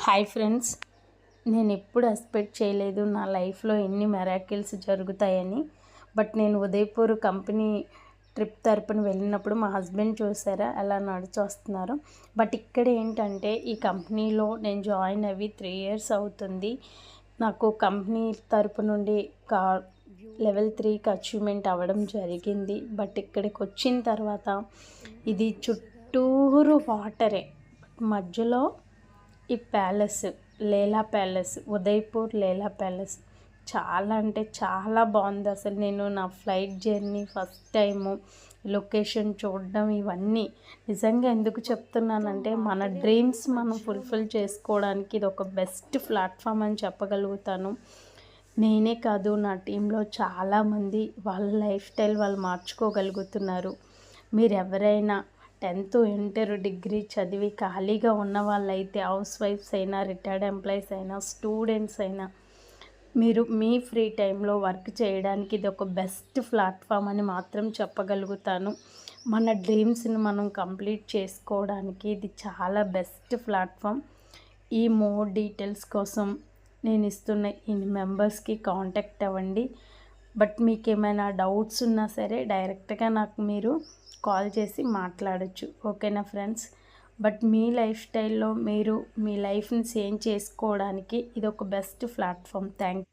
Hi friends, నేను ఎప్పుడు expect చేయలేదు నా లైఫ్లో ఎన్ని మెరాకిల్స్ జరుగుతాయని. బట్ నేను ఉదయపూర్ కంపెనీ ట్రిప్ తరపున వెళ్ళినప్పుడు మా హస్బెండ్ చూసారా ఎలా నడిచి వస్తున్నారు. బట్ ఇక్కడ ఏంటంటే ఈ కంపెనీలో నేను జాయిన్ అయ్యి 3 years అవుతుంది. నాకు కంపెనీ తరపు నుండి లెవెల్ 3కి అచీవ్మెంట్ అవ్వడం జరిగింది. బట్ ఇక్కడికి వచ్చిన తర్వాత ఇది చుట్టూరు వాటరే, మధ్యలో ఈ ప్యాలెస్ లేలా ప్యాలెస్, ఉదయపూర్ లేలా ప్యాలెస్ చాలా అంటే చాలా బాగుంది. అసలు నేను నా flight journey first time location చూడడం ఇవన్నీ నిజంగా ఎందుకు చెప్తున్నానంటే మన డ్రీమ్స్ మనం ఫుల్ఫిల్ చేసుకోవడానికి ఇది ఒక బెస్ట్ ప్లాట్ఫామ్ అని చెప్పగలుగుతాను. నేనే కాదు, నా టీంలో చాలామంది వాళ్ళ లైఫ్ స్టైల్ వాళ్ళు మార్చుకోగలుగుతున్నారు. మీరు ఎవరైనా 10th ఇంటర్ డిగ్రీ చదివి ఖాళీగా ఉన్న వాళ్ళైతే, హౌస్ వైఫ్స్ అయినా, రిటైర్డ్ ఎంప్లాయీస్ అయినా, స్టూడెంట్స్ అయినా, మీరు మీ ఫ్రీ టైంలో వర్క్ చేయడానికి ఇది ఒక బెస్ట్ ప్లాట్ఫామ్ అని మాత్రం చెప్పగలుగుతాను. మన డ్రీమ్స్ని మనం కంప్లీట్ చేసుకోవడానికి ఇది చాలా బెస్ట్ ప్లాట్ఫామ్. ఈ మోర్ డీటెయిల్స్ కోసం నేను ఇస్తున్న ఈ మెంబర్స్కి కాంటాక్ట్ అవ్వండి. బట్ మీకు ఏమైనా డౌట్స్ ఉన్నా సరే డైరెక్ట్గా నాకు మీరు కాల్ చేసి మాట్లాడచ్చు. ఓకేనా ఫ్రెండ్స్? బట్ మీ లైఫ్ స్టైల్లో మీరు మీ లైఫ్ని చేంజ్ చేసుకోవడానికి ఇది ఒక బెస్ట్ ప్లాట్ఫామ్. థ్యాంక్